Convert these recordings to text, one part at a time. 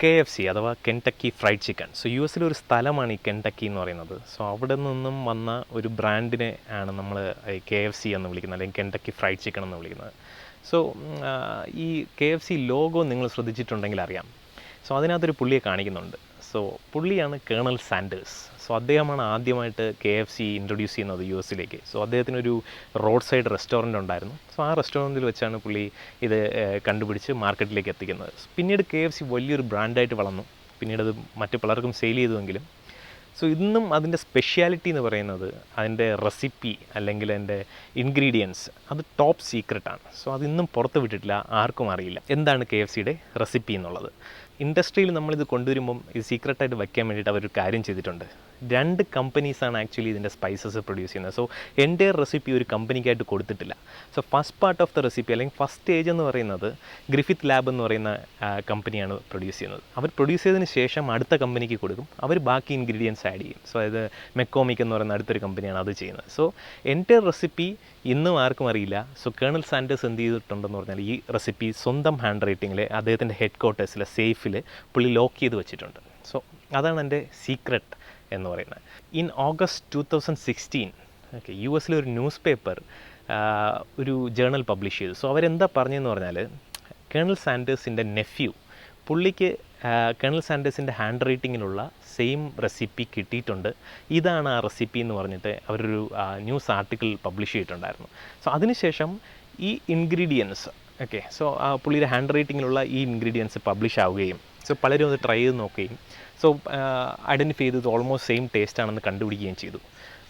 KFC അഥവാ കെൻടക്കി fried chicken. So you എസിലെ ഒരു സ്ഥലമാണ് ഈ കെൻടക്കി എന്ന് പറയുന്നത്. സോ അവിടെ നിന്നും വന്ന ഒരു ബ്രാൻഡിനെ ആണ് നമ്മൾ KFC എന്ന് വിളിക്കുന്നത്, അല്ലെങ്കിൽ കെൻടക്കി ഫ്രൈഡ് ചിക്കൻ എന്ന് വിളിക്കുന്നത്. സോ ഈ KFC ലോഗോ നിങ്ങൾ ശ്രദ്ധിച്ചിട്ടുണ്ടെങ്കിൽ അറിയാം. സോ അതിനകത്തൊരു പുള്ളിയെ കാണിക്കുന്നുണ്ട്. സോ പുള്ളിയാണ് കേണൽ സാൻഡേഴ്സ്. സോ അദ്ദേഹമാണ് ആദ്യമായിട്ട് KFC ഇൻട്രൊഡ്യൂസ് ചെയ്യുന്നത് യു എസിലേക്ക്. സോ അദ്ദേഹത്തിനൊരു റോഡ് സൈഡ് റെസ്റ്റോറൻറ്റ് ഉണ്ടായിരുന്നു. സോ ആ റെസ്റ്റോറൻറ്റിൽ വെച്ചാണ് പുള്ളി ഇത് കണ്ടുപിടിച്ച് മാർക്കറ്റിലേക്ക് എത്തിക്കുന്നത്. പിന്നീട് KFC വലിയൊരു ബ്രാൻഡായിട്ട് വളർന്നു. പിന്നീട് അത് മറ്റു പലർക്കും സെയിൽ ചെയ്തുവെങ്കിലും സോ ഇന്നും അതിൻ്റെ സ്പെഷ്യാലിറ്റി എന്ന് പറയുന്നത് അതിൻ്റെ റെസിപ്പി അല്ലെങ്കിൽ അതിൻ്റെ ഇൻഗ്രീഡിയൻസ് അത് ടോപ്പ് സീക്രട്ടാണ്. സോ അതിന്നും പുറത്ത് വിട്ടിട്ടില്ല, ആർക്കും അറിയില്ല എന്താണ് KFCയുടെ റെസിപ്പി എന്നുള്ളത്. ഇൻഡസ്ട്രിയിൽ നമ്മളിത് കൊണ്ടുവരുമ്പം ഇത് സീക്രട്ടായിട്ട് വയ്ക്കാൻ വേണ്ടിയിട്ട് അവരൊരു കാര്യം ചെയ്തിട്ടുണ്ട്. 2 കമ്പനീസാണ് ആക്ച്വലി ഇതിൻ്റെ സ്പൈസസ് പ്രൊഡ്യൂസ് ചെയ്യുന്നത്. സോ എൻ്റെ റെസിപ്പി ഒരു കമ്പനിക്കായിട്ട് കൊടുത്തിട്ടില്ല. So first part of the recipe അല്ലെങ്കിൽ ഫസ്റ്റ് സ്റ്റേജ് എന്ന് പറയുന്നത് ഗ്രിഫിത്ത് ലാബ് എന്ന് പറയുന്ന കമ്പനിയാണ് പ്രൊഡ്യൂസ് ചെയ്യുന്നത്. അവർ പ്രൊഡ്യൂസ് ചെയ്തതിന് ശേഷം അടുത്ത കമ്പനിക്ക് കൊടുക്കും. അവർ ബാക്കി ഇൻഗ്രീഡിയൻസ് ആഡ് ചെയ്യും. സോ അത് മെക്കോമിക് എന്ന് പറയുന്ന അടുത്തൊരു കമ്പനിയാണ് അത് ചെയ്യുന്നത്. സോ എൻ്റെ റെസിപ്പി ഇന്നും ആർക്കും അറിയില്ല. സോ കേണൽ സാൻഡേഴ്സ് എന്ത് ചെയ്തിട്ടുണ്ടെന്ന് പറഞ്ഞാൽ ഈ റെസിപ്പി സ്വന്തം ഹാൻഡ് റൈറ്റിങ്ങിൽ അദ്ദേഹത്തിൻ്റെ ഹെഡ് ക്വാർട്ടേഴ്സിലെ സേഫിൽ പുള്ളി ലോക്ക് ചെയ്ത് വെച്ചിട്ടുണ്ട്. സോ അതാണ് എൻ്റെ സീക്രട്ട് എന്ന് പറയുന്നത്. ഇൻ ഓഗസ്റ്റ് 2016 ഓക്കെ യു എസിലെ ഒരു ന്യൂസ് പേപ്പർ ഒരു ജേർണൽ പബ്ലിഷ് ചെയ്തു. സോ അവരെന്താ പറഞ്ഞതെന്ന് പറഞ്ഞാൽ കേണൽ സാൻഡേഴ്സിൻ്റെ നെഫ്യൂ പുള്ളിക്ക് കേണൽ സാൻഡേഴ്സിൻ്റെ ഹാൻഡ് റൈറ്റിങ്ങിലുള്ള സെയിം റെസിപ്പി കിട്ടിയിട്ടുണ്ട്, ഇതാണ് ആ റെസിപ്പി എന്ന് പറഞ്ഞിട്ട് അവരൊരു ന്യൂസ് ആർട്ടിക്കിൾ പബ്ലിഷ് ചെയ്തിട്ടുണ്ടായിരുന്നു. സോ അതിനുശേഷം ഈ ഇൻഗ്രീഡിയൻസ് ഓക്കെ സോ പുള്ളിയുടെ ഹാൻഡ് റൈറ്റിങ്ങിലുള്ള ഈ ഇൻഗ്രീഡിയൻസ് പബ്ലിഷ് ആവുകയും സോ പലരും അത് ട്രൈ ചെയ്ത് നോക്കുകയും സോ ഐഡൻറ്റിഫൈ ചെയ്തത് ഓൾമോസ്റ്റ് സെയിം ടേസ്റ്റ് ആണെന്ന് കണ്ടുപിടിക്കുകയും ചെയ്തു.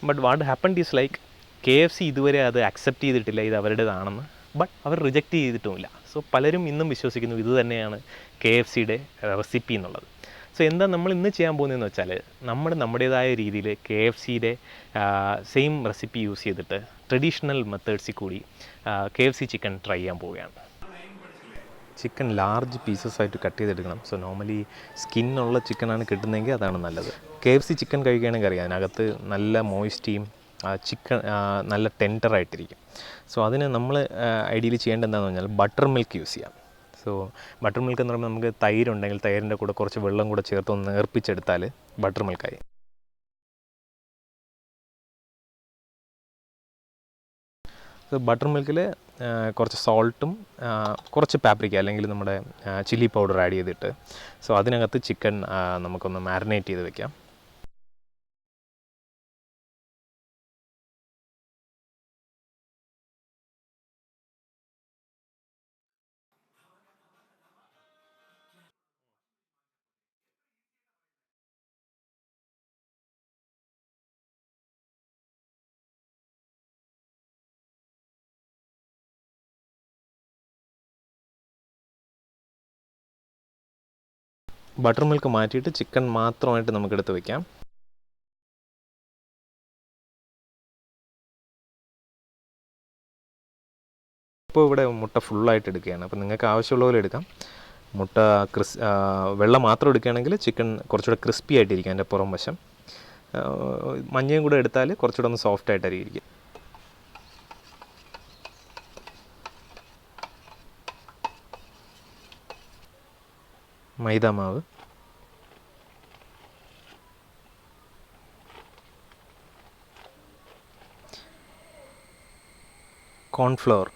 But what happened is like KFC ഇതുവരെ അത് അക്സെപ്റ്റ് ചെയ്തിട്ടില്ല ഇത് അവരുടേതാണെന്ന്. ബട്ട് അവർ റിജക്റ്റ് ചെയ്തിട്ടുമില്ല. സോ പലരും ഇന്നും വിശ്വസിക്കുന്നു ഇത് തന്നെയാണ് KFCയുടെ റെസിപ്പി എന്നുള്ളത്. സോ എന്താ നമ്മൾ ഇന്ന് ചെയ്യാൻ പോകുന്നതെന്ന് വെച്ചാൽ നമ്മുടേതായ രീതിയിൽ KFCയുടെ സെയിം റെസിപ്പി യൂസ് ചെയ്തിട്ട് ട്രഡീഷണൽ മെത്തേഡ്സിൽ കൂടി KFC ചിക്കൻ ട്രൈ ചെയ്യാൻ പോവുകയാണ്. ചിക്കൻ ലാർജ് പീസസ് ആയിട്ട് കട്ട് ചെയ്തെടുക്കണം. സോ നോർമലി സ്കിന്നുള്ള ചിക്കനാണ് കിട്ടുന്നതെങ്കിൽ അതാണ് നല്ലത്. KFC ചിക്കൻ കഴിക്കുകയാണെങ്കിൽ അറിയാം അതിനകത്ത് നല്ല മോയിസ്റ്റിയും ചിക്കൻ നല്ല ടെൻഡറായിട്ടിരിക്കും. സോ അതിന് നമ്മൾ ഐഡിയലി ചെയ്യേണ്ടത് എന്താണെന്ന് പറഞ്ഞാൽ ബട്ടർ മിൽക്ക് യൂസ് ചെയ്യാം. സോ ബട്ടർ മിൽക്ക് എന്ന് പറയുമ്പോൾ നമുക്ക് തൈരുണ്ടെങ്കിൽ തൈരിൻ്റെ കൂടെ കുറച്ച് വെള്ളം കൂടെ ചേർത്ത് ഒന്ന് നേർപ്പിച്ചെടുത്താൽ ബട്ടർ മിൽക്കായി. സോ ബട്ടർ മിൽക്കിൽ കുറച്ച് സോൾട്ടും കുറച്ച് പാപ്രിക്ക അല്ലെങ്കിൽ നമ്മുടെ ചില്ലി പൗഡർ ആഡ് ചെയ്തിട്ട് സോ അതിനകത്ത് ചിക്കൻ നമുക്കൊന്ന് മാരിനേറ്റ് ചെയ്ത് വെക്കാം. ബട്ടർ മിൽക്ക് മാറ്റിയിട്ട് ചിക്കൻ മാത്രമായിട്ട് നമുക്കെടുത്ത് വയ്ക്കാം. ഇപ്പോൾ ഇവിടെ മുട്ട ഫുള്ളായിട്ട് എടുക്കുകയാണ്. അപ്പോൾ നിങ്ങൾക്ക് ആവശ്യമുള്ള പോലെ എടുക്കാം. മുട്ട വെള്ളം മാത്രം എടുക്കുകയാണെങ്കിൽ ചിക്കൻ കുറച്ചുകൂടെ ക്രിസ്പി ആയിട്ടിരിക്കും അതിൻ്റെ പുറം വശം. മഞ്ഞയും കൂടെ എടുത്താൽ കുറച്ചുകൂടെ ഒന്ന് സോഫ്റ്റ് ആയിട്ടായിരിക്കും. മൈദാമാവ്, കോൺഫ്ലവർ,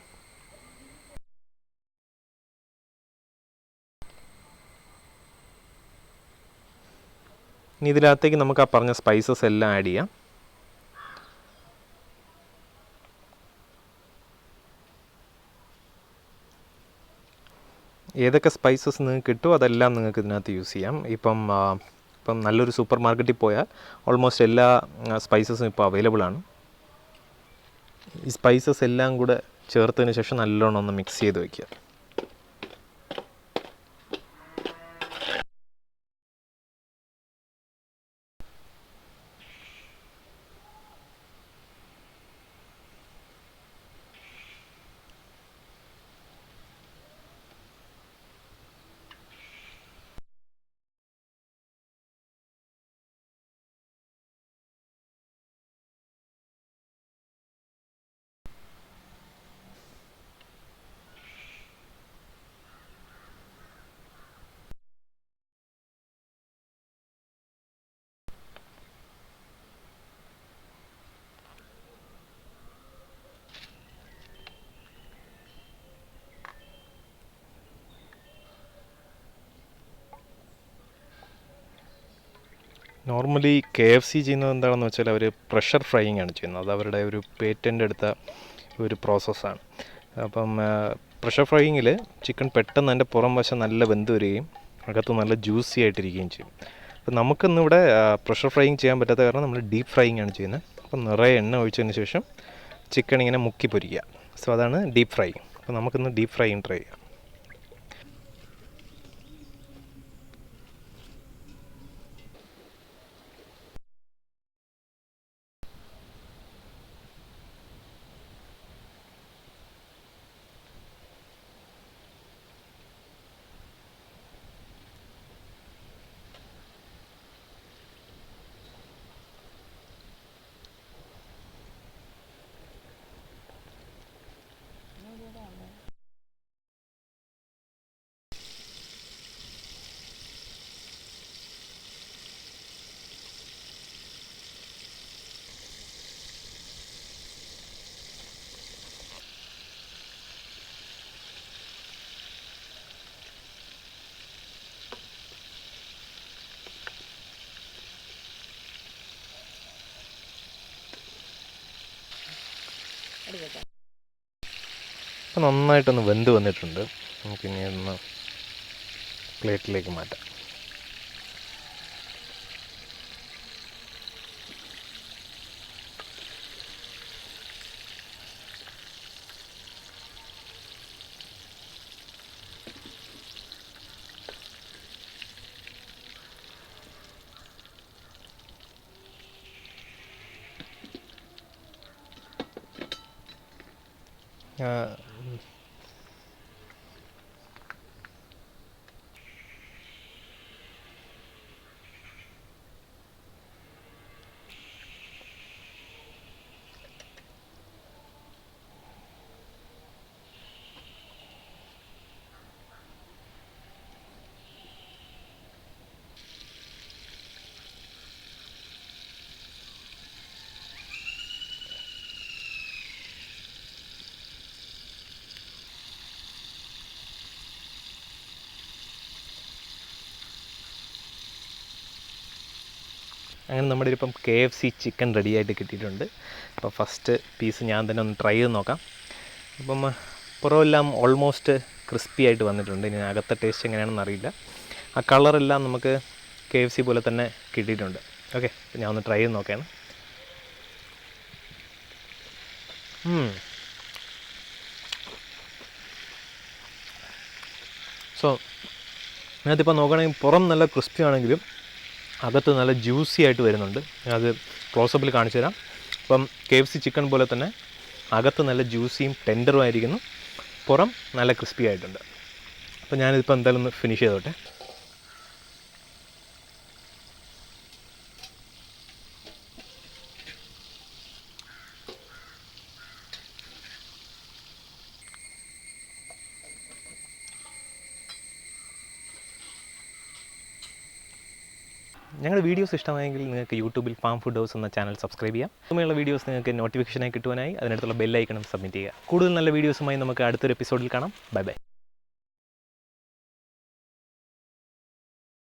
ഇനി ഇതിനകത്തേക്ക് നമുക്ക് ആ പറഞ്ഞ സ്പൈസസ് എല്ലാം ആഡ് ചെയ്യാം. ഏതൊക്കെ സ്പൈസസ് നിങ്ങൾക്ക് കിട്ടുമോ അതെല്ലാം നിങ്ങൾക്ക് ഇതിനകത്ത് യൂസ് ചെയ്യാം. ഇപ്പം നല്ലൊരു സൂപ്പർ മാർക്കറ്റിൽ പോയാൽ ഓൾമോസ്റ്റ് എല്ലാ സ്പൈസസും ഇപ്പോൾ അവൈലബിൾ ആണ്. ഈ സ്പൈസസ് എല്ലാം കൂടെ ചേർത്തതിന് ശേഷം നല്ലോണം ഒന്ന് മിക്സ് ചെയ്ത് വയ്ക്കുക. നോർമലി KFC ചെയ്യുന്നത് എന്താണെന്ന് വെച്ചാൽ അവർ പ്രഷർ ഫ്രൈയിങ് ആണ് ചെയ്യുന്നത്. അത് അവരുടെ ഒരു പേറ്റൻ്റ് എടുത്ത ഒരു പ്രോസസ്സാണ്. അപ്പം പ്രഷർ ഫ്രൈയിങ്ങിൽ ചിക്കൻ പെട്ടെന്ന് അതിൻ്റെ പുറം വശം നല്ല വെന്ത് വരികയും അകത്ത് നല്ല ജ്യൂസി ആയിട്ടിരിക്കുകയും ചെയ്യും. അപ്പം നമുക്കിന്നിവിടെ പ്രഷർ ഫ്രൈയിങ് ചെയ്യാൻ പറ്റാത്ത കാരണം നമ്മൾ ഡീപ്പ് ഫ്രൈയിങ് ആണ് ചെയ്യുന്നത്. അപ്പം നിറയെ എണ്ണ ഒഴിച്ചതിന് ശേഷം ചിക്കൻ ഇങ്ങനെ മുക്കി പൊരിക്കുക. സോ അതാണ് ഡീപ്പ് ഫ്രൈ. അപ്പോൾ നമുക്കിന്ന് ഡീപ്പ് ഫ്രൈയിങ് ട്രൈ ചെയ്യാം. അപ്പോൾ നന്നായിട്ടൊന്ന് വെന്ത് വന്നിട്ടുണ്ട്. നമുക്കിനി ഒന്ന് പ്ലേറ്റിലേക്ക് മാറ്റാം. അങ്ങനെ നമ്മുടെ ഇപ്പം KFC ചിക്കൻ റെഡിയായിട്ട് കിട്ടിയിട്ടുണ്ട്. അപ്പോൾ ഫസ്റ്റ് പീസ് ഞാൻ തന്നെ ഒന്ന് ട്രൈ ചെയ്ത് നോക്കാം. അപ്പം പുറമെല്ലാം ഓൾമോസ്റ്റ് ക്രിസ്പി ആയിട്ട് വന്നിട്ടുണ്ട്. ഇനി അകത്തെ ടേസ്റ്റ് എങ്ങനെയാണെന്ന് അറിയില്ല. ആ കളറെല്ലാം നമുക്ക് KFC പോലെ തന്നെ കിട്ടിയിട്ടുണ്ട്. ഓക്കെ, ഞാൻ ഒന്ന് ട്രൈ ചെയ്ത് നോക്കുകയാണ്. സോ അതിനകത്തിപ്പോൾ നോക്കുകയാണെങ്കിൽ പുറം നല്ല ക്രിസ്പി ആണെങ്കിലും അകത്ത് നല്ല ജ്യൂസി ആയിട്ട് വരുന്നുണ്ട്. അത് ക്ലോസപ്പിൽ കാണിച്ചു തരാം. അപ്പം KFC ചിക്കൻ പോലെ തന്നെ അകത്ത് നല്ല ജ്യൂസിയും ടെൻഡറും ആയിരിക്കുന്നു, പുറം നല്ല ക്രിസ്പി ആയിട്ടുണ്ട്. അപ്പോൾ ഞാനിതിപ്പോൾ എന്തായാലും ഒന്ന് ഫിനിഷ് ചെയ്തോട്ടെ. ഞങ്ങളുടെ വീഡിയോസ് ഇഷ്ടമായെങ്കിൽ നിങ്ങൾക്ക് യൂട്യൂബിൽ ഫാം ഫുഡ് ഹൗസ് എന്ന ചാനൽ സബ്സ്ക്രൈബ് ചെയ്യാം. അതുമായുള്ള വീഡിയോസ് നിങ്ങൾക്ക് നോട്ടിഫിക്കേഷനായി കിട്ടുവാനായി അതിനടുത്തുള്ള ബെല്ലൈക്കണം സബ്മിറ്റ് ചെയ്യുക. കൂടുതൽ നല്ല വീഡിയോസുമായി നമുക്ക് അടുത്തൊരു എപ്പിസോഡിൽ കാണാം. Bye bye.